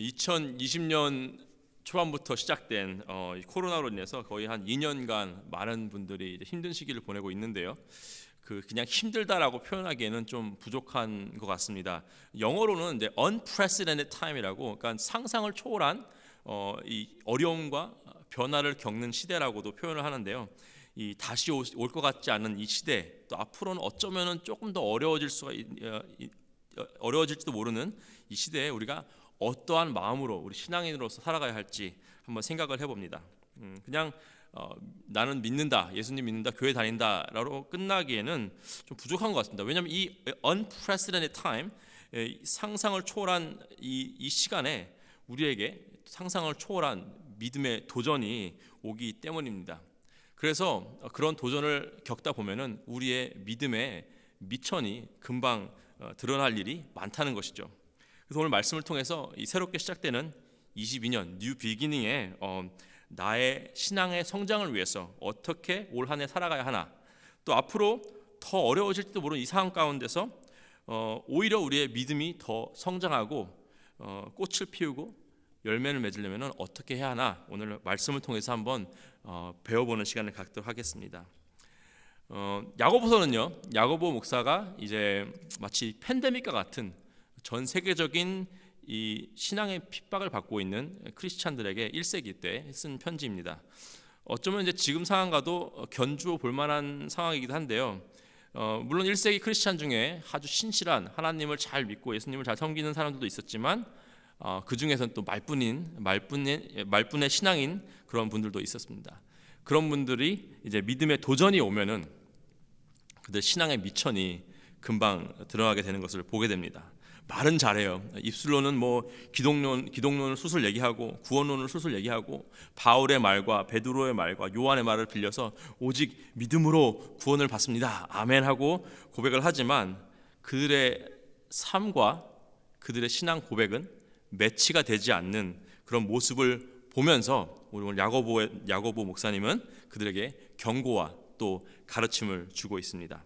2020년 초반부터 시작된 코로나로 인해서 거의 한 2년간 많은 분들이 이제 힘든 시기를 보내고 있는데요. 그냥 힘들다라고 표현하기에는 좀 부족한 것 같습니다. 영어로는 이제 unprecedented time이라고, 그러니까 상상을 초월한 이 어려움과 변화를 겪는 시대라고도 표현을 하는데요. 이 다시 올 것 같지 않은 이 시대, 또 앞으로는 어쩌면은 조금 더 어려워질지도 모르는 이 시대에 우리가 어떠한 마음으로 우리 신앙인으로서 살아가야 할지 한번 생각을 해봅니다. 그냥 나는 믿는다, 예수님 믿는다, 교회 다닌다라고 끝나기에는 좀 부족한 것 같습니다. 왜냐하면 이 unprecedented time, 상상을 초월한 이 시간에 우리에게 상상을 초월한 믿음의 도전이 오기 때문입니다. 그래서 그런 도전을 겪다 보면은 우리의 믿음의 미천이 금방 드러날 일이 많다는 것이죠. 그래서 오늘 말씀을 통해서 이 새롭게 시작되는 22년 뉴 비기닝에 나의 신앙의 성장을 위해서 어떻게 올 한 해 살아가야 하나, 또 앞으로 더 어려워질지도 모르는 이 상황 가운데서 오히려 우리의 믿음이 더 성장하고 꽃을 피우고 열매를 맺으려면 어떻게 해야 하나, 오늘 말씀을 통해서 한번 배워보는 시간을 갖도록 하겠습니다. 야고보서는요, 야고보 목사가 이제 마치 팬데믹과 같은 전 세계적인 이 신앙의 핍박을 받고 있는 크리스찬들에게 1세기 때 쓴 편지입니다. 어쩌면 이제 지금 상황과도 견주어 볼 만한 상황이기도 한데요. 물론 1세기 크리스찬 중에 아주 신실한, 하나님을 잘 믿고 예수님을 잘 섬기는 사람들도 있었지만 그 중에서는 또 말뿐의 신앙인 그런 분들도 있었습니다. 그런 분들이 이제 믿음의 도전이 오면은 그들 신앙의 미천이 금방 드러나게 되는 것을 보게 됩니다. 말은 잘해요. 입술로는 뭐 기독론을 술술 얘기하고 구원론을 술술 얘기하고 바울의 말과 베드로의 말과 요한의 말을 빌려서 오직 믿음으로 구원을 받습니다, 아멘 하고 고백을 하지만 그들의 삶과 그들의 신앙 고백은 매치가 되지 않는 그런 모습을 보면서 오늘 야고보 목사님은 그들에게 경고와 또 가르침을 주고 있습니다.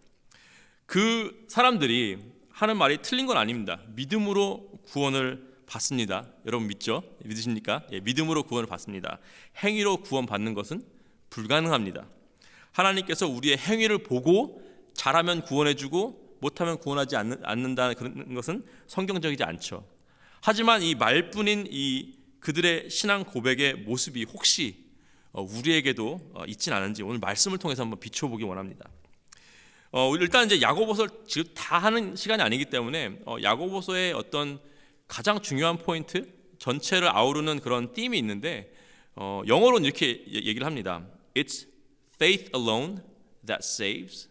그 사람들이 하는 말이 틀린 건 아닙니다. 믿음으로 구원을 받습니다. 여러분 믿죠? 믿으십니까? 예, 믿음으로 구원을 받습니다. 행위로 구원받는 것은 불가능합니다. 하나님께서 우리의 행위를 보고 잘하면 구원해주고 못하면 구원하지 않는다는 그런 것은 성경적이지 않죠. 하지만 이 말뿐인 그들의 신앙 고백의 모습이 혹시 우리에게도 있진 않은지 오늘 말씀을 통해서 한번 비춰보기 원합니다. 일단 이제 야고보서를 지금 다 하는 시간이 아니기 때문에 야고보서의 어떤 가장 중요한 포인트, 전체를 아우르는 그런 띠임이 있는데 영어로는 이렇게 얘기를 합니다. It's faith alone that saves,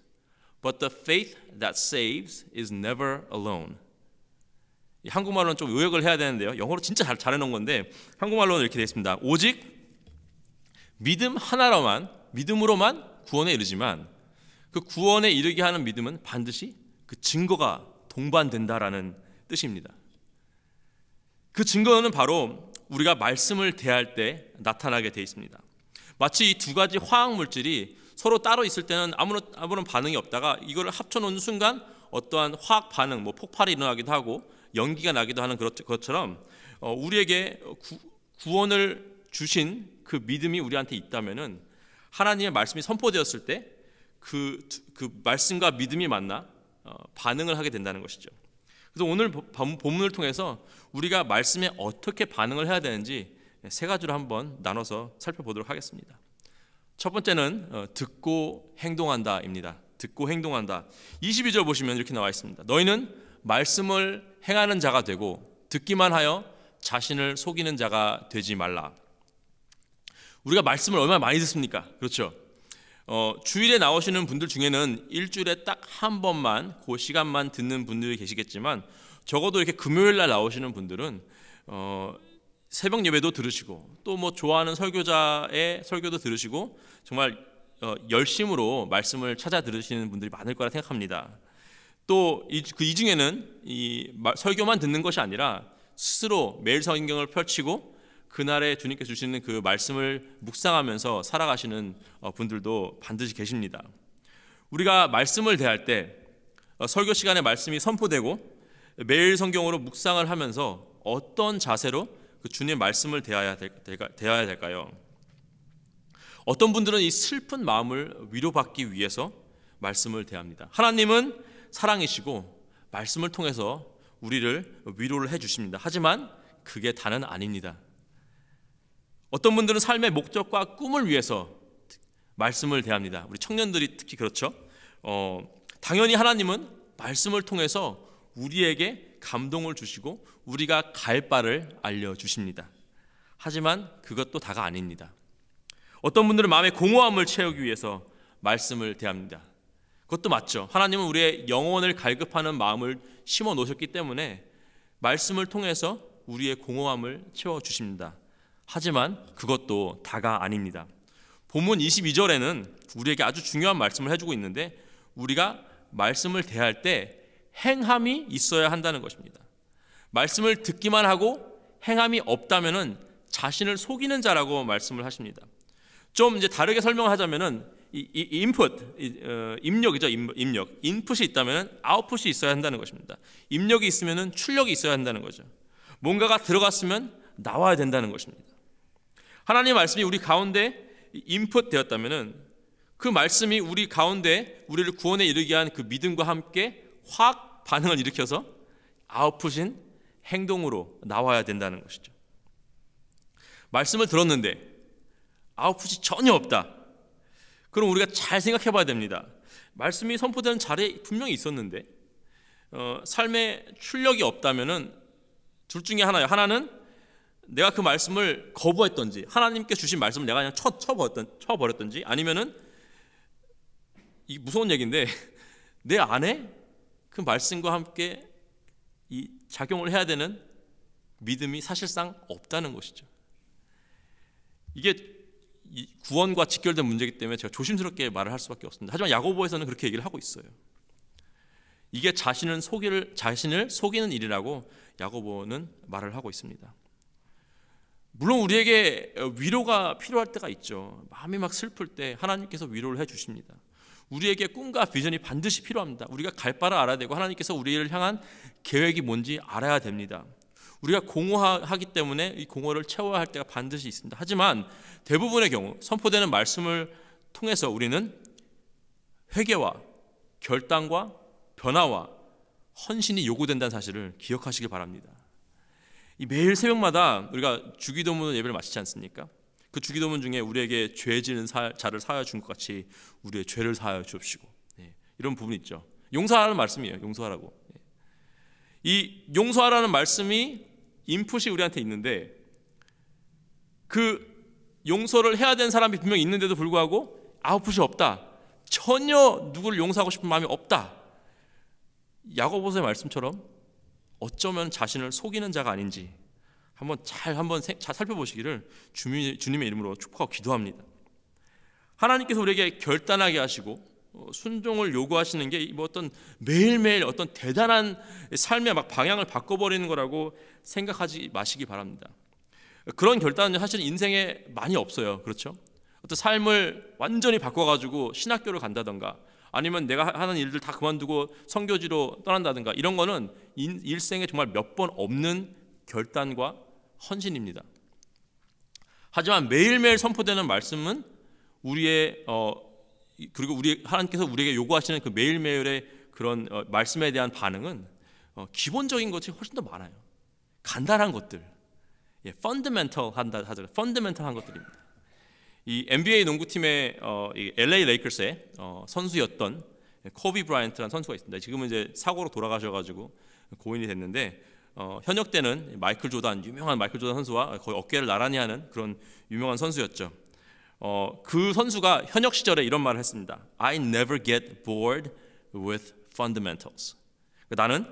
but the faith that saves is never alone. 한국말로는 좀 요약을 해야 되는데요. 영어로 진짜 잘해놓은 건데 한국말로는 이렇게 되어 있습니다. 오직 믿음으로만 구원에 이르지만 그 구원에 이르게 하는 믿음은 반드시 그 증거가 동반된다라는 뜻입니다. 그 증거는 바로 우리가 말씀을 대할 때 나타나게 되어 있습니다. 마치 이 두 가지 화학 물질이 서로 따로 있을 때는 아무런 반응이 없다가 이거를 합쳐놓는 순간 어떠한 화학 반응, 폭발이 일어나기도 하고 연기가 나기도 하는 것처럼 우리에게 구원을 주신 그 믿음이 우리한테 있다면은 하나님의 말씀이 선포되었을 때 그 말씀과 믿음이 만나 반응을 하게 된다는 것이죠. 그래서 오늘 본문을 통해서 우리가 말씀에 어떻게 반응을 해야 되는지 세 가지로 한번 나눠서 살펴보도록 하겠습니다. 첫 번째는 듣고 행동한다입니다. 듣고 행동한다. 22절 보시면 이렇게 나와 있습니다. 너희는 말씀을 행하는 자가 되고 듣기만 하여 자신을 속이는 자가 되지 말라. 우리가 말씀을 얼마나 많이 듣습니까? 그렇죠? 주일에 나오시는 분들 중에는 일주일에 딱 한 번만 그 시간만 듣는 분들이 계시겠지만 적어도 이렇게 금요일 날 나오시는 분들은 새벽 예배도 들으시고 또 좋아하는 설교자의 설교도 들으시고 정말 열심으로 말씀을 찾아 들으시는 분들이 많을 거라 생각합니다. 또 이 중에는 설교만 듣는 것이 아니라 스스로 매일 성경을 펼치고 그날에 주님께서 주시는 그 말씀을 묵상하면서 살아가시는 분들도 반드시 계십니다. 우리가 말씀을 대할 때 설교 시간에 말씀이 선포되고 매일 성경으로 묵상을 하면서 어떤 자세로 그 주님의 말씀을 대해야 될까요? 어떤 분들은 이 슬픈 마음을 위로받기 위해서 말씀을 대합니다. 하나님은 사랑이시고 말씀을 통해서 우리를 위로를 해주십니다. 하지만 그게 다는 아닙니다. 어떤 분들은 삶의 목적과 꿈을 위해서 말씀을 대합니다. 우리 청년들이 특히 그렇죠. 당연히 하나님은 말씀을 통해서 우리에게 감동을 주시고 우리가 갈 바를 알려주십니다. 하지만 그것도 다가 아닙니다. 어떤 분들은 마음의 공허함을 채우기 위해서 말씀을 대합니다. 그것도 맞죠. 하나님은 우리의 영혼을 갈급하는 마음을 심어 놓으셨기 때문에 말씀을 통해서 우리의 공허함을 채워주십니다. 하지만 그것도 다가 아닙니다. 본문 22절에는 우리에게 아주 중요한 말씀을 해주고 있는데 우리가 말씀을 대할 때 행함이 있어야 한다는 것입니다. 말씀을 듣기만 하고 행함이 없다면은 자신을 속이는 자라고 말씀을 하십니다. 좀 이제 다르게 설명을 하자면은 입력이죠. 입력. 인풋이 있다면 아웃풋이 있어야 한다는 것입니다. 입력이 있으면 출력이 있어야 한다는 거죠. 뭔가가 들어갔으면 나와야 된다는 것입니다. 하나님의 말씀이 우리 가운데 인풋 되었다면 그 말씀이 우리 가운데 우리를 구원에 이르게 한 그 믿음과 함께 확 반응을 일으켜서 아웃풋인 행동으로 나와야 된다는 것이죠. 말씀을 들었는데 아웃풋이 전혀 없다. 그럼 우리가 잘 생각해 봐야 됩니다. 말씀이 선포되는 자리에 분명히 있었는데 삶에 출력이 없다면은 둘 중에 하나예요. 하나는 내가 그 말씀을 거부했던지 하나님께 주신 말씀을 내가 그냥 쳐버렸던지 아니면은 이 무서운 얘기인데 내 안에 그 말씀과 함께 이 작용을 해야 되는 믿음이 사실상 없다는 것이죠. 이게 구원과 직결된 문제이기 때문에 제가 조심스럽게 말을 할 수밖에 없습니다. 하지만 야고보에서는 그렇게 얘기를 하고 있어요. 이게 자신을 속이는 일이라고 야고보는 말을 하고 있습니다. 물론 우리에게 위로가 필요할 때가 있죠. 마음이 막 슬플 때 하나님께서 위로를 해주십니다. 우리에게 꿈과 비전이 반드시 필요합니다. 우리가 갈 바를 알아야 되고 하나님께서 우리를 향한 계획이 뭔지 알아야 됩니다. 우리가 공허하기 때문에 이 공허를 채워야 할 때가 반드시 있습니다. 하지만 대부분의 경우 선포되는 말씀을 통해서 우리는 회개와 결단과 변화와 헌신이 요구된다는 사실을 기억하시길 바랍니다. 이 매일 새벽마다 우리가 주기도문 예배를 마치지 않습니까? 그 주기도문 중에 우리에게 죄 지은 자를 사하여 준 것 같이 우리의 죄를 사하여 주옵시고 이런 부분이 있죠. 용서하라는 말씀이에요. 용서하라고. 이 용서하라는 말씀이 인풋이 우리한테 있는데 그 용서를 해야 되는 사람이 분명히 있는데도 불구하고 아웃풋이 없다. 전혀 누구를 용서하고 싶은 마음이 없다. 야고보서의 말씀처럼 어쩌면 자신을 속이는 자가 아닌지 한번 잘 살펴보시기를 주님의 이름으로 축복하고 기도합니다. 하나님께서 우리에게 결단하게 하시고 순종을 요구하시는 게 뭐 어떤 매일매일 어떤 대단한 삶의 막 방향을 바꿔버리는 거라고 생각하지 마시기 바랍니다. 그런 결단은 사실 인생에 많이 없어요. 그렇죠? 어떤 삶을 완전히 바꿔가지고 신학교를 간다던가 아니면 내가 하는 일들 다 그만두고 선교지로 떠난다든가 이런 거는 일생에 정말 몇 번 없는 결단과 헌신입니다. 하지만 매일매일 선포되는 말씀은 우리의 그리고 하나님께서 우리에게 요구하시는 그 매일매일의 그런 말씀에 대한 반응은 기본적인 것이 훨씬 더 많아요. 간단한 것들, 펀더멘털한 것들입니다. 이 NBA 농구팀의 LA 레이커스의 선수였던 코비 브라이언트라는 선수가 있습니다. 지금은 이제 사고로 돌아가셔가지고 고인이 됐는데 현역 때는 유명한 마이클 조단 선수와 거의 어깨를 나란히 하는 그런 유명한 선수였죠. 그 선수가 현역 시절에 이런 말을 했습니다. I never get bored with fundamentals. 나는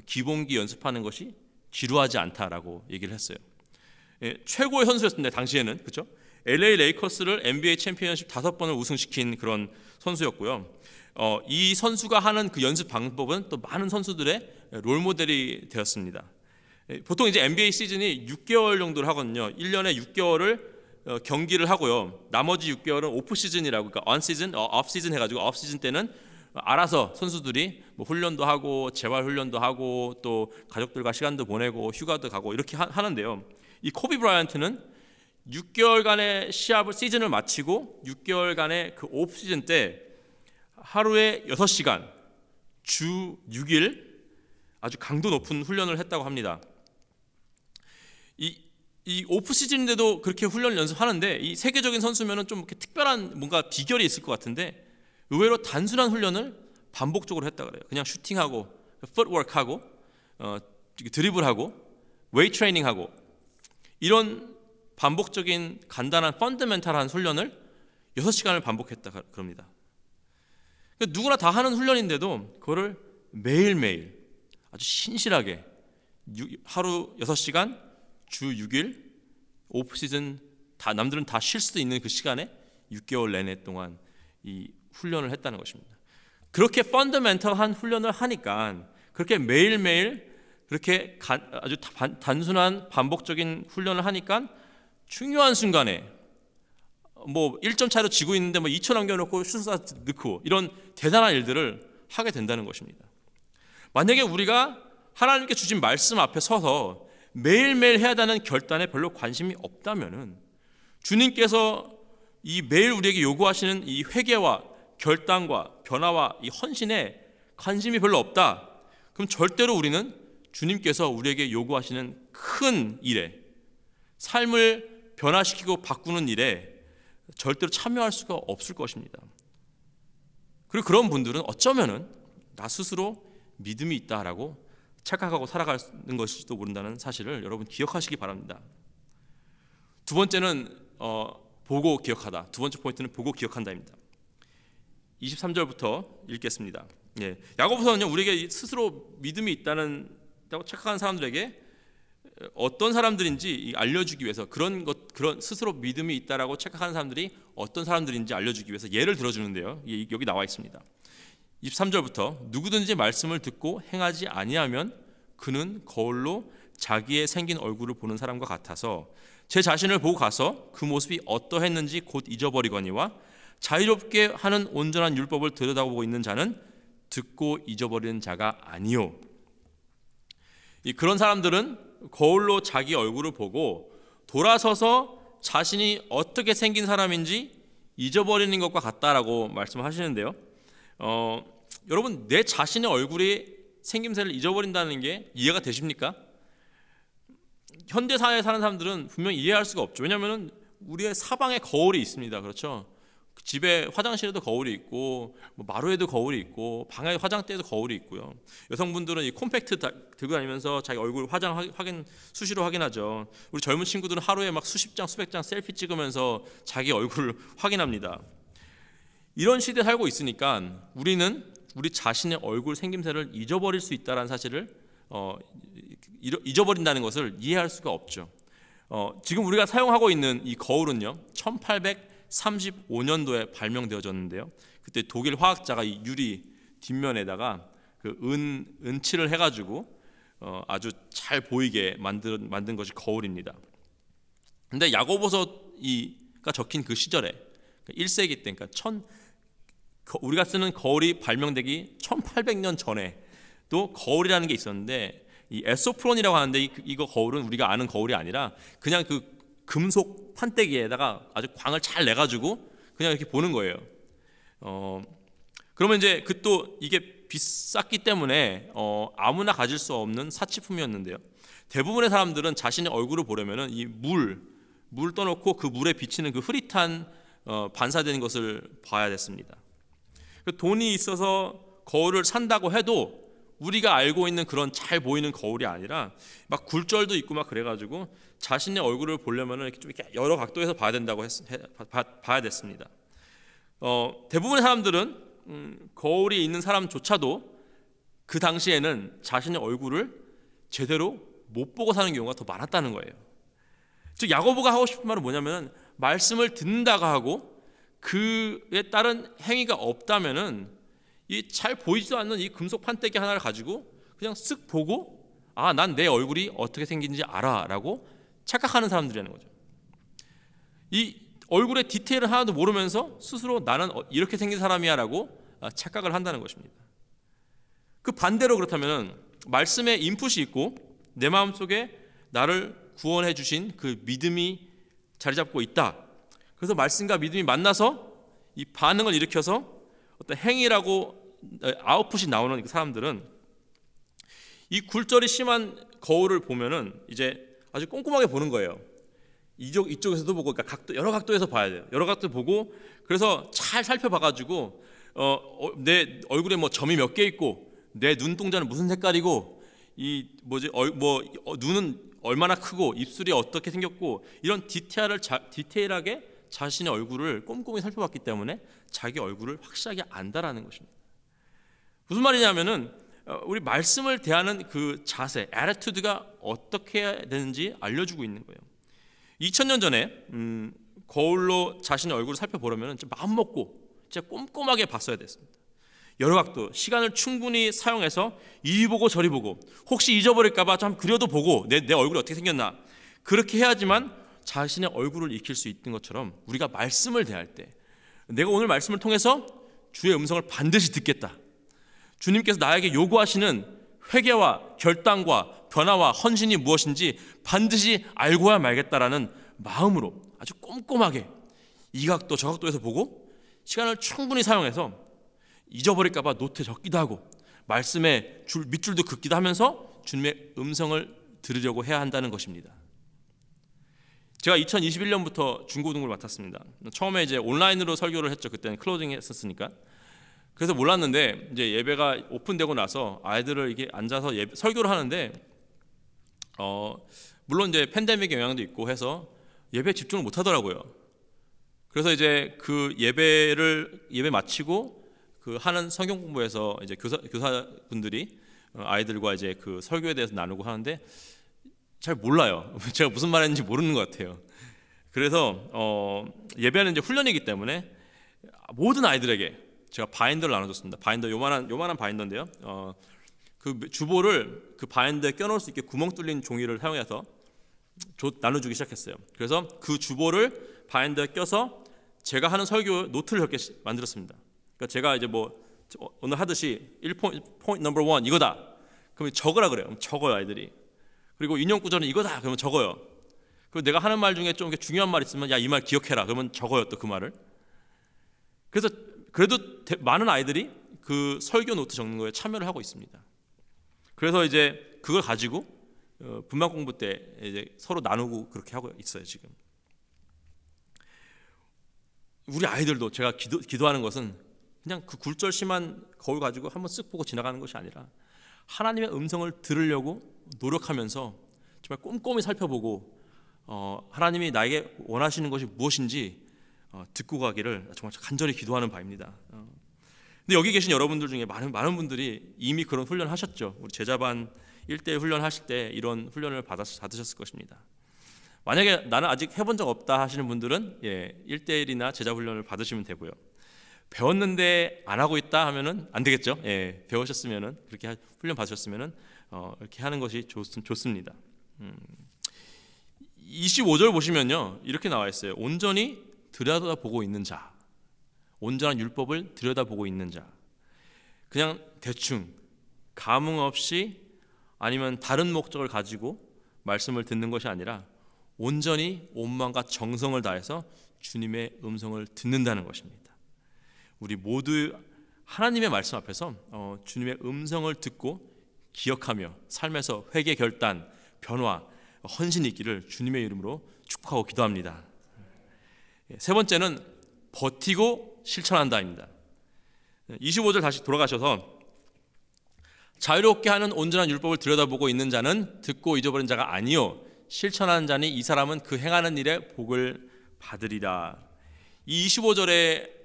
기본기 연습하는 것이 지루하지 않다라고 얘기를 했어요. 최고의 선수였습니다. 당시에는. 그렇죠? LA 레이커스를 NBA 챔피언십 5번을 우승시킨 그런 선수였고요. 이 선수가 하는 그 연습 방법은 또 많은 선수들의 롤모델이 되었습니다. 보통 이제 NBA 시즌이 6개월 정도를 하거든요. 1년에 6개월을 경기를 하고요. 나머지 6개월은 오프 시즌이라고, 그러니까 on 시즌, off 시즌 해가지고 off 시즌 때는 알아서 선수들이 뭐 훈련도 하고 재활 훈련도 하고 또 가족들과 시간도 보내고 휴가도 가고 이렇게 하는데요. 이 코비 브라이언트는 6개월간의 시즌을 마치고 6개월간의 그 오프 시즌 때 하루에 6시간 주 6일 아주 강도 높은 훈련을 했다고 합니다. 이 오프 시즌인데도 그렇게 훈련을 연습하는데, 이 세계적인 선수면은 좀 이렇게 특별한 뭔가 비결이 있을 것 같은데 의외로 단순한 훈련을 반복적으로 했다 그래요. 그냥 슈팅하고 풋워크하고 드리블하고 웨이트 트레이닝하고 이런 반복적인 간단한 펀더멘탈한 훈련을 6시간을 반복했다 그럽니다. 누구나 다 하는 훈련인데도 그거를 매일매일 아주 신실하게 하루 6시간 주 6일 오프시즌 다 남들은 다 쉴 수도 있는 그 시간에 6개월 내내 동안 이 훈련을 했다는 것입니다. 그렇게 펀더멘털한 훈련을 하니까, 그렇게 매일매일 그렇게 아주 단순한 반복적인 훈련을 하니까 중요한 순간에 뭐 1점 차로 지고 있는데 뭐 2초 남겨놓고 슛을 넣고 이런 대단한 일들을 하게 된다는 것입니다. 만약에 우리가 하나님께 주신 말씀 앞에 서서 매일매일 해야 하는 결단에 별로 관심이 없다면은, 주님께서 이 매일 우리에게 요구하시는 이 회개와 결단과 변화와 이 헌신에 관심이 별로 없다, 그럼 절대로 우리는 주님께서 우리에게 요구하시는 큰 일에, 삶을 변화시키고 바꾸는 일에 절대로 참여할 수가 없을 것입니다. 그리고 그런 분들은 어쩌면은 나 스스로 믿음이 있다라고 착각하고 살아가는 것일지도 모른다는 사실을 여러분 기억하시기 바랍니다. 두 번째는 보고 기억하다. 두 번째 포인트는 보고 기억한다입니다. 23절부터 읽겠습니다. 야고보서는요, 우리에게 스스로 믿음이 있다고 착각하는 사람들에게 어떤 사람들인지 알려주기 위해서, 그런 스스로 믿음이 있다라고 착각하는 사람들이 어떤 사람들인지 알려주기 위해서 예를 들어주는데요. 여기 나와 있습니다. 23절부터 누구든지 말씀을 듣고 행하지 아니하면 그는 거울로 자기의 생긴 얼굴을 보는 사람과 같아서 제 자신을 보고 가서 그 모습이 어떠했는지 곧 잊어버리거니와 자유롭게 하는 온전한 율법을 들여다보고 있는 자는 듣고 잊어버리는 자가 아니요. 그런 사람들은 거울로 자기 얼굴을 보고 돌아서서 자신이 어떻게 생긴 사람인지 잊어버리는 것과 같다라고 말씀하시는데요. 여러분, 내 자신의 얼굴의 생김새를 잊어버린다는 게 이해가 되십니까? 현대사회에 사는 사람들은 분명히 이해할 수가 없죠. 왜냐하면 우리의 사방에 거울이 있습니다. 그렇죠? 집에 화장실에도 거울이 있고, 마루에도 거울이 있고, 방에 화장대에도 거울이 있고요. 여성분들은 이 콤팩트 들고 다니면서 자기 얼굴 수시로 확인하죠. 우리 젊은 친구들은 하루에 막 수십 장, 수백 장 셀피 찍으면서 자기 얼굴을 확인합니다. 이런 시대에 살고 있으니까 우리는 우리 자신의 얼굴 생김새를 잊어버릴 수 있다는 사실을 잊어버린다는 것을 이해할 수가 없죠. 지금 우리가 사용하고 있는 이 거울은요, 1835년도에 발명되어졌는데요. 그때 독일 화학자가 이 유리 뒷면에다가 그 은칠을 해가지고 아주 잘 보이게 만든 것이 거울입니다. 근데 야고보서가 적힌 그 시절에 1세기 때, 그러니까 우리가 쓰는 거울이 발명되기 1800년 전에 또 거울이라는 게 있었는데, 이 에소프론이라고 하는데 이거 거울은 우리가 아는 거울이 아니라 그냥 그 금속 판때기에다가 아주 광을 잘 내가지고 그냥 이렇게 보는 거예요. 그러면 이제 또 이게 비쌌기 때문에 아무나 가질 수 없는 사치품이었는데요. 대부분의 사람들은 자신의 얼굴을 보려면은 이 물 떠놓고 그 물에 비치는 그 흐릿한 반사되는 것을 봐야 됐습니다. 돈이 있어서 거울을 산다고 해도 우리가 알고 있는 그런 잘 보이는 거울이 아니라 막 굴절도 있고 막 그래가지고 자신의 얼굴을 보려면 이렇게 좀 이렇게 여러 각도에서 봐야 된다고 봐야 됐습니다. 대부분의 사람들은 거울이 있는 사람조차도 그 당시에는 자신의 얼굴을 제대로 못 보고 사는 경우가 더 많았다는 거예요. 즉 야고보가 하고 싶은 말은 뭐냐면, 말씀을 듣는다고 하고 그에 따른 행위가 없다면은 이 잘 보이지도 않는 이 금속 판때기 하나를 가지고 그냥 쓱 보고, 난 내 얼굴이 어떻게 생긴지 알아라고 착각하는 사람들이라는 거죠. 이 얼굴의 디테일을 하나도 모르면서 스스로 나는 이렇게 생긴 사람이야라고 착각을 한다는 것입니다. 그 반대로 그렇다면 말씀에 인풋이 있고 내 마음속에 나를 구원해 주신 그 믿음이 자리 잡고 있다. 그래서 말씀과 믿음이 만나서 이 반응을 일으켜서 어떤 행위라고 아웃풋이 나오는 그 사람들은 이 굴절이 심한 거울을 보면은 이제 아주 꼼꼼하게 보는 거예요. 이쪽에서도 보고, 그러니까 여러 각도에서 봐야 돼요. 여러 각도 보고, 그래서 잘 살펴봐가지고 내 얼굴에 뭐 점이 몇 개 있고, 내 눈동자는 무슨 색깔이고, 눈은 얼마나 크고, 입술이 어떻게 생겼고, 이런 디테일하게 자신의 얼굴을 꼼꼼히 살펴봤기 때문에 자기 얼굴을 확실하게 안다라는 것입니다. 무슨 말이냐면은 우리 말씀을 대하는 그 자세, attitude가 어떻게 해야 되는지 알려주고 있는 거예요. 2000년 전에 거울로 자신의 얼굴을 살펴보려면 마음 먹고 진짜 꼼꼼하게 봤어야 됐습니다. 여러 각도, 시간을 충분히 사용해서 이리 보고 저리 보고, 혹시 잊어버릴까 봐 좀 그려도 보고, 내 얼굴이 어떻게 생겼나, 그렇게 해야지만 자신의 얼굴을 익힐 수 있는 것처럼 우리가 말씀을 대할 때, 내가 오늘 말씀을 통해서 주의 음성을 반드시 듣겠다, 주님께서 나에게 요구하시는 회개와 결단과 변화와 헌신이 무엇인지 반드시 알고야 말겠다라는 마음으로 아주 꼼꼼하게 이 각도 저 각도에서 보고, 시간을 충분히 사용해서 잊어버릴까 봐 노트에 적기도 하고, 말씀에 밑줄도 긋기도 하면서 주님의 음성을 들으려고 해야 한다는 것입니다. 제가 2021년부터 중고등부를 맡았습니다. 처음에 이제 온라인으로 설교를 했죠. 그때는 클로징 했었으니까. 그래서 몰랐는데 이제 예배가 오픈되고 나서 아이들을 이게 앉아서 설교를 하는데 물론 이제 팬데믹의 영향도 있고 해서 예배에 집중을 못 하더라고요. 그래서 이제 그 예배 마치고 그 하는 성경 공부에서 이제 교사분들이 아이들과 이제 그 설교에 대해서 나누고 하는데 잘 몰라요. 제가 무슨 말했는지 모르는 것 같아요. 그래서 예배는 이제 훈련이기 때문에 모든 아이들에게 제가 바인더를 나눠줬습니다. 바인더 요만한 바인더인데요. 그 주보를 그 바인더에 껴넣을 수 있게 구멍 뚫린 종이를 사용해서 나눠주기 시작했어요. 그래서 그 주보를 바인더에 껴서 제가 하는 설교 노트를 적게 만들었습니다. 그러니까 제가 이제 뭐 오늘 하듯이 1포인트 넘버 1 이거다. 그러면 적으라 그래요. 그럼 적어요, 아이들이. 그리고 인용 구절은 이거다. 그러면 적어요. 그리고 내가 하는 말 중에 좀 중요한 말 있으면 야, 이 말 기억해라. 그러면 적어요, 또 그 말을. 그래서 그래도 많은 아이들이 그 설교 노트 적는 거에 참여를 하고 있습니다. 그래서 이제 그걸 가지고 분만 공부 때 이제 서로 나누고 그렇게 하고 있어요, 지금. 우리 아이들도 제가 기도하는 것은 그냥 그 굴절 심한 거울 가지고 한번 쓱 보고 지나가는 것이 아니라 하나님의 음성을 들으려고 노력하면서 정말 꼼꼼히 살펴보고 하나님이 나에게 원하시는 것이 무엇인지 듣고 가기를 정말 간절히 기도하는 바입니다. 근데 여기 계신 여러분들 중에 많은 분들이 이미 그런 훈련을 하셨죠. 우리 제자반 1대1 훈련 하실 때 이런 훈련을 받으셨을 것입니다. 만약에 나는 아직 해본 적 없다 하시는 분들은 1대1이나 제자 훈련을 받으시면 되고요. 배웠는데 안 하고 있다 하면은 안 되겠죠. 배우셨으면은 그렇게 훈련 받으셨으면은 이렇게 하는 것이 좋습니다. 25절 보시면요, 이렇게 나와 있어요. 온전히 들여다보고 있는 자, 온전한 율법을 들여다보고 있는 자. 그냥 대충 감흥 없이 아니면 다른 목적을 가지고 말씀을 듣는 것이 아니라 온전히 온 마음과 정성을 다해서 주님의 음성을 듣는다는 것입니다. 우리 모두 하나님의 말씀 앞에서 주님의 음성을 듣고 기억하며 삶에서 회개, 결단, 변화, 헌신이 있기를 주님의 이름으로 축복하고 기도합니다. 세 번째는 버티고 실천한다입니다. 25절 다시 돌아가셔서 자유롭게 하는 온전한 율법을 들여다보고 있는 자는 듣고 잊어버린 자가 아니요 실천하는 자니 이 사람은 그 행하는 일에 복을 받으리라. 이 25절에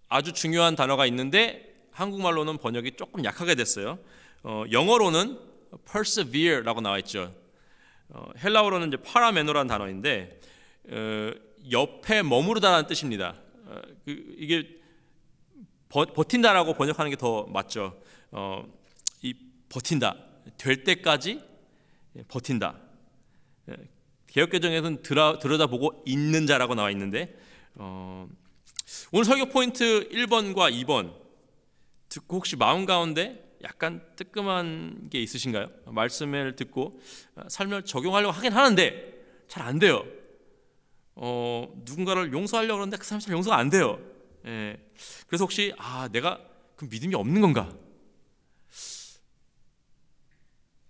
아주 중요한 단어가 있는데 한국말로는 번역이 조금 약하게 됐어요. 영어로는 persevere라고 나와 있죠. 헬라어로는 이제 파라메노라는 단어인데 옆에 머무르다라는 뜻입니다. 이게 버틴다라고 번역하는 게 더 맞죠. 이 버틴다, 될 때까지 버틴다. 개역개정에서는 들여다보고 있는 자라고 나와 있는데 오늘 설교 포인트 1번과 2번 듣고 혹시 마음 가운데 약간 뜨끔한 게 있으신가요? 말씀을 듣고 삶을 적용하려고 하긴 하는데 잘 안 돼요. 누군가를 용서하려고 하는데 그 사람이 잘 용서가 안 돼요. 예. 그래서 혹시 내가 그 믿음이 없는 건가?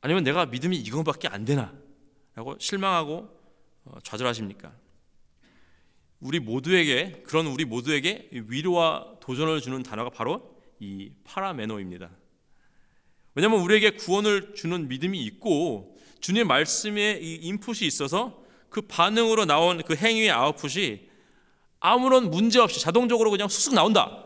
아니면 내가 믿음이 이것밖에 안 되나? 라고 실망하고 좌절하십니까? 우리 모두에게 위로와 도전을 주는 단어가 바로 이 파라메노입니다. 왜냐하면 우리에게 구원을 주는 믿음이 있고 주님의 말씀에 이 인풋이 있어서 그 반응으로 나온 그 행위의 아웃풋이 아무런 문제 없이 자동적으로 그냥 쑥쑥 나온다.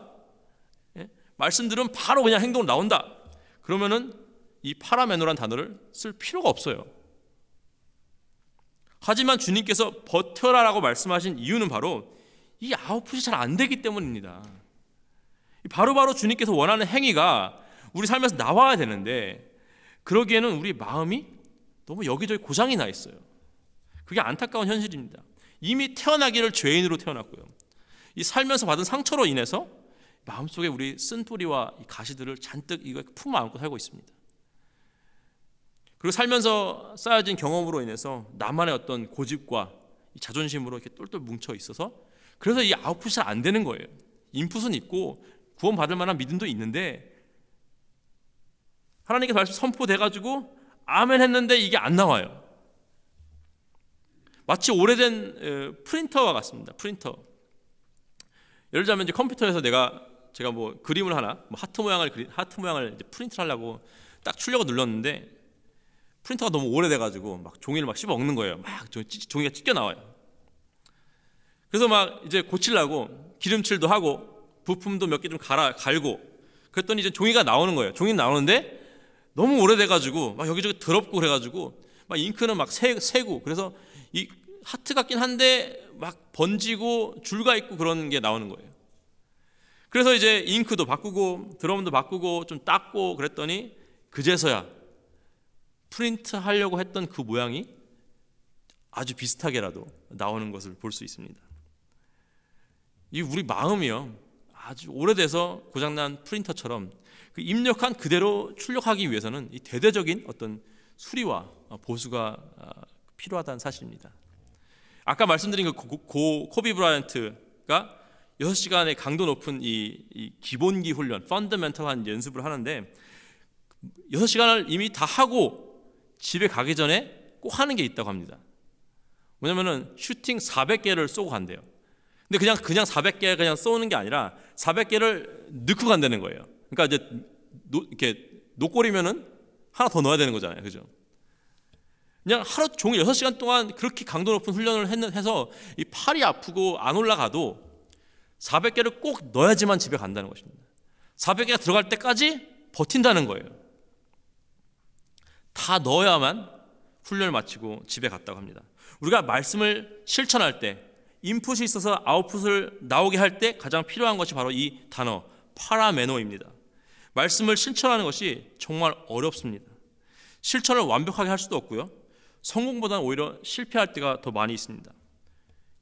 말씀들은 바로 그냥 행동으로 나온다. 그러면은 이 파라메노란 단어를 쓸 필요가 없어요. 하지만 주님께서 버텨라라고 말씀하신 이유는 바로 이 아웃풋이 잘 안 되기 때문입니다. 바로바로 주님께서 원하는 행위가 우리 삶에서 나와야 되는데 그러기에는 우리 마음이 너무 여기저기 고장이 나 있어요. 그게 안타까운 현실입니다. 이미 태어나기를 죄인으로 태어났고요. 이 살면서 받은 상처로 인해서 마음속에 우리 쓴뿌리와 이 가시들을 잔뜩 이거 품어 안고 살고 있습니다. 그리고 살면서 쌓여진 경험으로 인해서 나만의 어떤 고집과 자존심으로 이렇게 똘똘 뭉쳐 있어서 그래서 이 아웃풋이 잘 안 되는 거예요. 인풋은 있고 구원받을 만한 믿음도 있는데 하나님께서 말씀 선포돼가지고 아멘 했는데 이게 안 나와요. 마치 오래된 프린터와 같습니다. 프린터. 예를 들자면 이제 컴퓨터에서 제가 뭐 그림을 하나, 하트 모양을 이제 프린트를 하려고 딱 출력을 눌렀는데 프린터가 너무 오래돼가지고 막 종이를 막 씹어 먹는 거예요. 막 종이가 찢겨 나와요. 그래서 막 이제 고치려고 기름칠도 하고 부품도 몇 개 좀 갈고 그랬더니 이제 종이가 나오는 거예요. 종이는 나오는데 너무 오래돼가지고 막 여기저기 더럽고 그래가지고 막 잉크는 막 새고 그래서 이 하트 같긴 한데 막 번지고 줄가 있고 그런 게 나오는 거예요. 그래서 이제 잉크도 바꾸고 드럼도 바꾸고 좀 닦고 그랬더니 그제서야 프린트 하려고 했던 그 모양이 아주 비슷하게라도 나오는 것을 볼 수 있습니다. 이 우리 마음이요 아주 오래돼서 고장난 프린터처럼 그 입력한 그대로 출력하기 위해서는 이 대대적인 어떤 수리와 보수가 필요하다는 사실입니다. 아까 말씀드린 그 코비 브라이언트가 6시간의 강도 높은 이 기본기 훈련, 펀더멘털한 연습을 하는데 6시간을 이미 다 하고 집에 가기 전에 꼭 하는 게 있다고 합니다. 뭐냐면은 슈팅 400개를 쏘고 간대요. 근데 그냥 400개 그냥 쏘는 게 아니라 400개를 넣고 간다는 거예요. 그러니까 이제 이렇게 노골이면은 하나 더 넣어야 되는 거잖아요. 그죠? 그냥 하루 종일 6시간 동안 그렇게 강도 높은 훈련을 해서 이 팔이 아프고 안 올라가도 400개를 꼭 넣어야지만 집에 간다는 것입니다. 400개가 들어갈 때까지 버틴다는 거예요. 다 넣어야만 훈련을 마치고 집에 갔다고 합니다. 우리가 말씀을 실천할 때 인풋이 있어서 아웃풋을 나오게 할 때 가장 필요한 것이 바로 이 단어 파라메노입니다. 말씀을 실천하는 것이 정말 어렵습니다. 실천을 완벽하게 할 수도 없고요. 성공보다는 오히려 실패할 때가 더 많이 있습니다.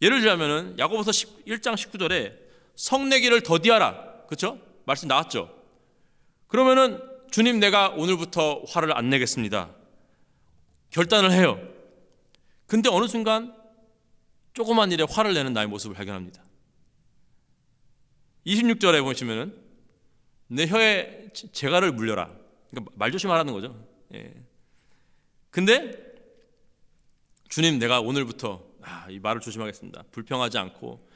예를 들자면은 야고보서 1장 19절에 성내기를 더디하라. 그렇죠? 말씀 나왔죠? 그러면은 주님 내가 오늘부터 화를 안 내겠습니다. 결단을 해요. 근데 어느 순간 조그만 일에 화를 내는 나의 모습을 발견합니다. 26절에 보시면은 내 혀에 재갈을 물려라. 그러니까 말 조심하라는 거죠. 예. 근데 주님 내가 오늘부터 이 말을 조심하겠습니다. 불평하지 않고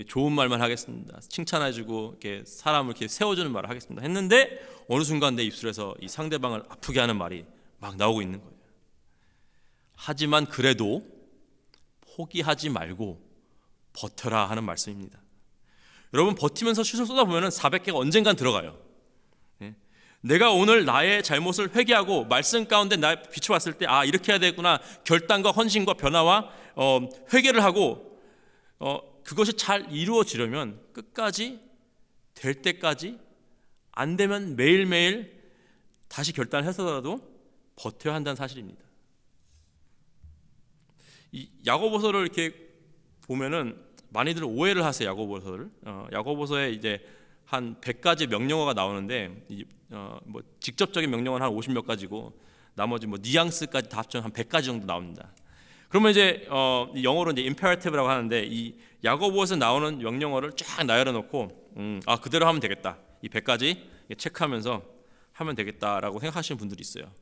좋은 말만 하겠습니다. 칭찬해주고 이렇게 사람을 이렇게 세워주는 말을 하겠습니다. 했는데 어느 순간 내 입술에서 이 상대방을 아프게 하는 말이 막 나오고 있는 거예요. 하지만 그래도 포기하지 말고 버텨라 하는 말씀입니다. 여러분 버티면서 슛을 쏟아보면 400개가 언젠간 들어가요. 내가 오늘 나의 잘못을 회개하고 말씀 가운데 나 비춰봤을 때 이렇게 해야 되겠구나 결단과 헌신과 변화와 회개를 하고 그것이 잘 이루어지려면 끝까지 될 때까지 안 되면 매일매일 다시 결단을 해서라도 버텨야 한다는 사실입니다. 이 야고보서를 이렇게 보면은 많이들 오해를 하세요. 야고보서를 야고보서에 이제 한 100가지 명령어가 나오는데 뭐 직접적인 명령어는 한 50몇 가지고 나머지 뭐 뉘앙스까지 다 합치면 한 100가지 정도 나옵니다. 그러면 이제 영어로 이제 imperative라고 하는데 이 야고보에서 나오는 명령어를 쫙 나열해 놓고 그대로 하면 되겠다. 이 100가지 체크하면서 하면 되겠다라고 생각하시는 분들이 있어요.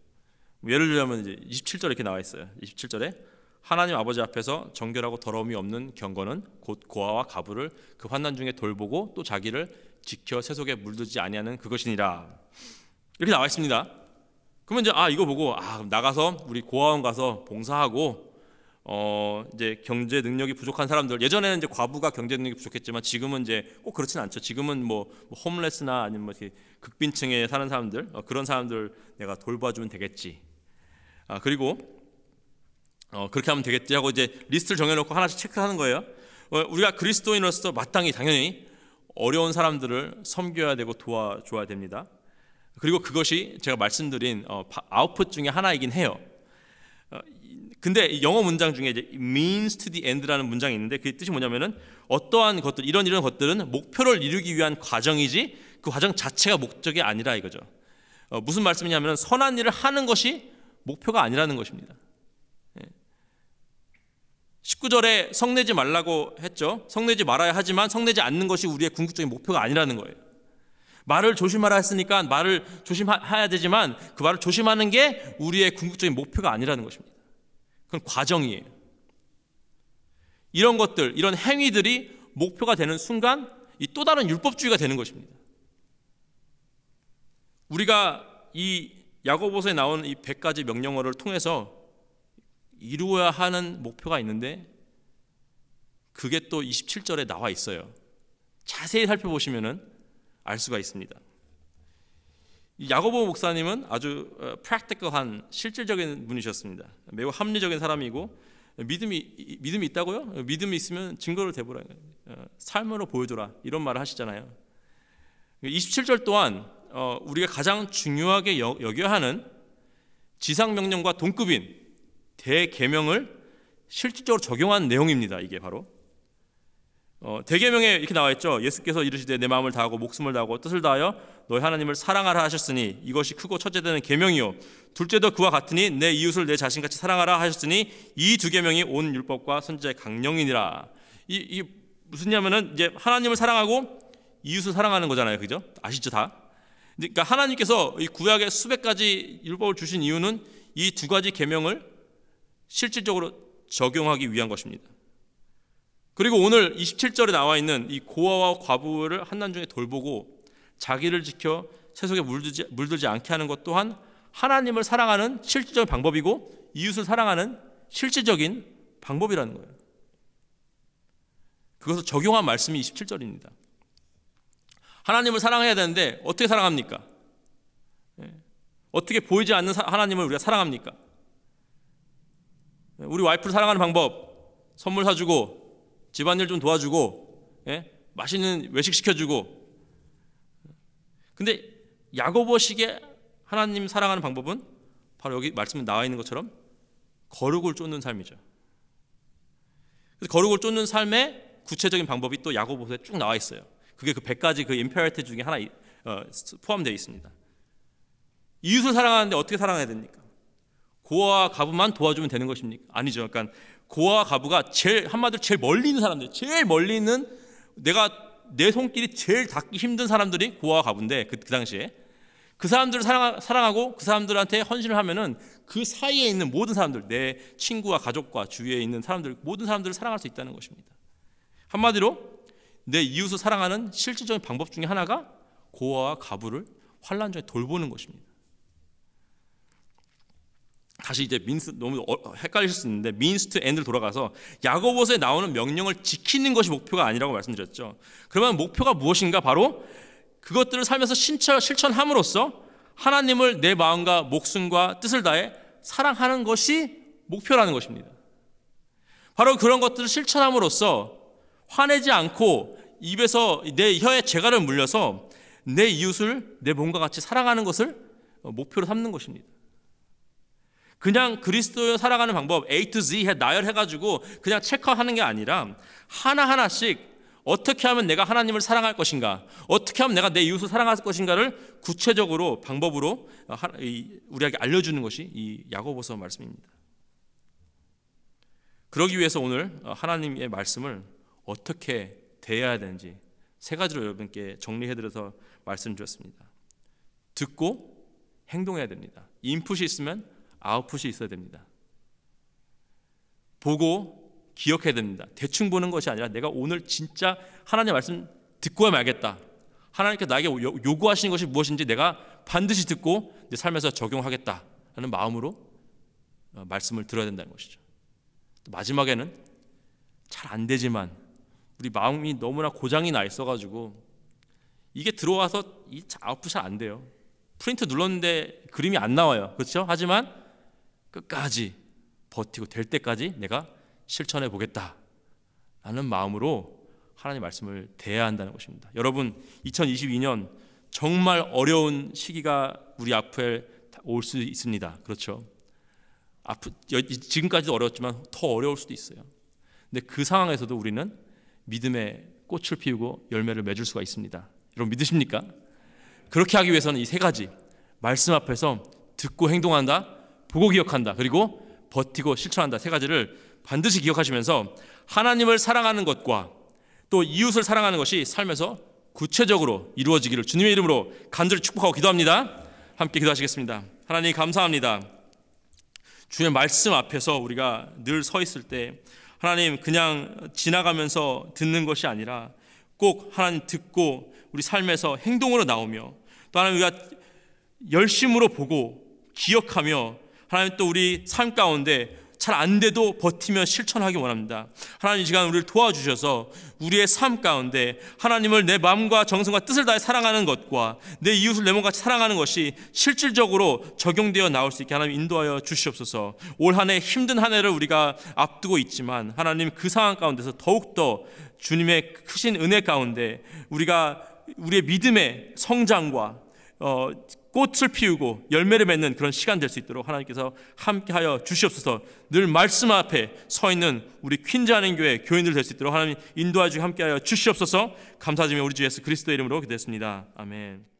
예를 들면 이제 27절에 이렇게 나와 있어요. 27절에 하나님 아버지 앞에서 정결하고 더러움이 없는 경건은 곧 고아와 가부를 그 환난 중에 돌보고 또 자기를 지켜 세속에 물들지 아니하는 그것이니라. 이렇게 나와 있습니다. 그러면 이제 이거 보고 나가서 우리 고아원 가서 봉사하고 이제 경제 능력이 부족한 사람들, 예전에는 이제 과부가 경제 능력이 부족했지만 지금은 이제 꼭 그렇진 않죠. 지금은 뭐 홈레스나 아니면 뭐 이렇게 극빈층에 사는 사람들, 그런 사람들 내가 돌봐주면 되겠지. 그리고 그렇게 하면 되겠지 하고 이제 리스트를 정해놓고 하나씩 체크하는 거예요. 우리가 그리스도인으로서 마땅히 당연히 어려운 사람들을 섬겨야 되고 도와줘야 됩니다. 그리고 그것이 제가 말씀드린 아웃풋 중에 하나이긴 해요. 근데 영어 문장 중에 이제 means to the end라는 문장이 있는데 그 뜻이 뭐냐면은 어떠한 것들, 이런 것들은 목표를 이루기 위한 과정이지 그 과정 자체가 목적이 아니라 이거죠. 무슨 말씀이냐면 선한 일을 하는 것이 목표가 아니라는 것입니다. 19절에 성내지 말라고 했죠. 성내지 말아야 하지만 성내지 않는 것이 우리의 궁극적인 목표가 아니라는 거예요. 말을 조심하라 했으니까 말을 조심해야 되지만 그 말을 조심하는 게 우리의 궁극적인 목표가 아니라는 것입니다. 그건 과정이에요. 이런 것들, 이런 행위들이 목표가 되는 순간 이 또 다른 율법주의가 되는 것입니다. 우리가 이 야고보서에 나오는 이 100가지 명령어를 통해서 이루어야 하는 목표가 있는데 그게 또 27절에 나와 있어요. 자세히 살펴보시면은 알 수가 있습니다. 야고보 목사님은 아주 practical한 실질적인 분이셨습니다. 매우 합리적인 사람이고 믿음이 있다고요? 믿음이 있으면 증거를 대보라. 삶으로 보여줘라. 이런 말을 하시잖아요. 27절 또한 우리가 가장 중요하게 여겨야 하는 지상명령과 동급인 대계명을 실질적으로 적용한 내용입니다. 이게 바로 대계명에 이렇게 나와 있죠. 예수께서 이르시되 내 마음을 다하고 목숨을 다하고 뜻을 다하여 너희 하나님을 사랑하라 하셨으니 이것이 크고 첫째되는 계명이요 둘째도 그와 같으니 내 이웃을 내 자신같이 사랑하라 하셨으니 이 두 계명이 온 율법과 선지자의 강령이니라. 이 무슨 냐면은 이제 하나님을 사랑하고 이웃을 사랑하는 거잖아요. 그죠? 아시죠 다? 그러니까 하나님께서 이 구약에 수백 가지 율법을 주신 이유는 이 두 가지 계명을 실질적으로 적용하기 위한 것입니다. 그리고 오늘 27절에 나와 있는 이 고아와 과부를 환난 중에 돌보고 자기를 지켜 세속에 물들지 않게 하는 것 또한 하나님을 사랑하는 실질적인 방법이고 이웃을 사랑하는 실질적인 방법이라는 거예요. 그것을 적용한 말씀이 27절입니다. 하나님을 사랑해야 되는데 어떻게 사랑합니까? 어떻게 보이지 않는 하나님을 우리가 사랑합니까? 우리 와이프를 사랑하는 방법, 선물 사주고 집안일 좀 도와주고 맛있는 외식 시켜주고. 근데 야고보식의 하나님 사랑하는 방법은 바로 여기 말씀에 나와 있는 것처럼 거룩을 쫓는 삶이죠. 그래서 거룩을 쫓는 삶의 구체적인 방법이 또 야고보서에 쭉 나와 있어요. 그게 그 100가지 그 임페러티브 중에 하나 포함되어 있습니다. 이웃을 사랑하는데 어떻게 사랑해야 됩니까? 고아와 가부만 도와주면 되는 것입니까? 아니죠. 그러니까 고아와 가부가 한마디로 제일 멀리 있는 사람들, 제일 멀리 있는 내 손길이 제일 닿기 힘든 사람들이 고아와 가부인데 그 당시에 그 사람들을 사랑하고 그 사람들한테 헌신을 하면은 그 사이에 있는 모든 사람들, 내 친구와 가족과 주위에 있는 사람들, 모든 사람들을 사랑할 수 있다는 것입니다. 한마디로 내 이웃을 사랑하는 실질적인 방법 중에 하나가 고아와 가부를 환난 중에 돌보는 것입니다. 다시 이제 너무 헷갈리실 수 있는데 means to end를 돌아가서 야고보서에 나오는 명령을 지키는 것이 목표가 아니라고 말씀드렸죠. 그러면 목표가 무엇인가? 바로 그것들을 살면서 실천함으로써 하나님을 내 마음과 목숨과 뜻을 다해 사랑하는 것이 목표라는 것입니다. 바로 그런 것들을 실천함으로써 화내지 않고 입에서 내 혀에 재갈을 물려서 내 이웃을 내 몸과 같이 사랑하는 것을 목표로 삼는 것입니다. 그냥 그리스도를 살아가는 방법 A to Z 나열해가지고 그냥 체크하는 게 아니라 하나하나씩 어떻게 하면 내가 하나님을 사랑할 것인가, 어떻게 하면 내가 내 이웃을 사랑할 것인가를 구체적으로 방법으로 우리에게 알려주는 것이 이 야고보서 말씀입니다. 그러기 위해서 오늘 하나님의 말씀을 어떻게 대해야 되는지 세 가지로 여러분께 정리해드려서 말씀드렸습니다. 듣고 행동해야 됩니다. 인풋이 있으면 아웃풋이 있어야 됩니다. 보고 기억해야 됩니다. 대충 보는 것이 아니라 내가 오늘 진짜 하나님의 말씀 듣고야 말겠다. 하나님께 나에게 요구하시는 것이 무엇인지 내가 반드시 듣고 내 삶에서 적용하겠다라는 마음으로 말씀을 들어야 된다는 것이죠. 마지막에는 잘 안 되지만 우리 마음이 너무나 고장이 나 있어가지고 이게 들어와서 이 아웃풋이 안 돼요. 프린트 눌렀는데 그림이 안 나와요. 그렇죠? 하지만 끝까지 버티고 될 때까지 내가 실천해 보겠다라는 마음으로 하나님의 말씀을 대해야 한다는 것입니다. 여러분, 2022년 정말 어려운 시기가 우리 앞에 올 수 있습니다. 그렇죠? 지금까지도 어려웠지만 더 어려울 수도 있어요. 근데 그 상황에서도 우리는 믿음의 꽃을 피우고 열매를 맺을 수가 있습니다. 여러분 믿으십니까? 그렇게 하기 위해서는 이 세 가지, 말씀 앞에서 듣고 행동한다, 보고 기억한다, 그리고 버티고 실천한다, 세 가지를 반드시 기억하시면서 하나님을 사랑하는 것과 또 이웃을 사랑하는 것이 삶에서 구체적으로 이루어지기를 주님의 이름으로 간절히 축복하고 기도합니다. 함께 기도하시겠습니다. 하나님 감사합니다. 주의 말씀 앞에서 우리가 늘 서 있을 때 하나님 그냥 지나가면서 듣는 것이 아니라 꼭 하나님 듣고 우리 삶에서 행동으로 나오며 또 하나님 우리가 열심으로 보고 기억하며 하나님 또 우리 삶 가운데 잘 안 돼도 버티며 실천하기 원합니다. 하나님 이 시간 우리를 도와주셔서 우리의 삶 가운데 하나님을 내 마음과 정성과 뜻을 다해 사랑하는 것과 내 이웃을 내 몸같이 사랑하는 것이 실질적으로 적용되어 나올 수 있게 하나님 인도하여 주시옵소서. 올 한 해 힘든 한 해를 우리가 앞두고 있지만 하나님 그 상황 가운데서 더욱더 주님의 크신 은혜 가운데 우리가 우리의 믿음의 성장과 꽃을 피우고 열매를 맺는 그런 시간 될 수 있도록 하나님께서 함께하여 주시옵소서. 늘 말씀 앞에 서 있는 우리 퀸즈하는 교회 교인들 될 수 있도록 하나님 인도하여 함께하여 주시옵소서. 감사드리며 우리 주 예수 그리스도의 이름으로 기도했습니다. 아멘.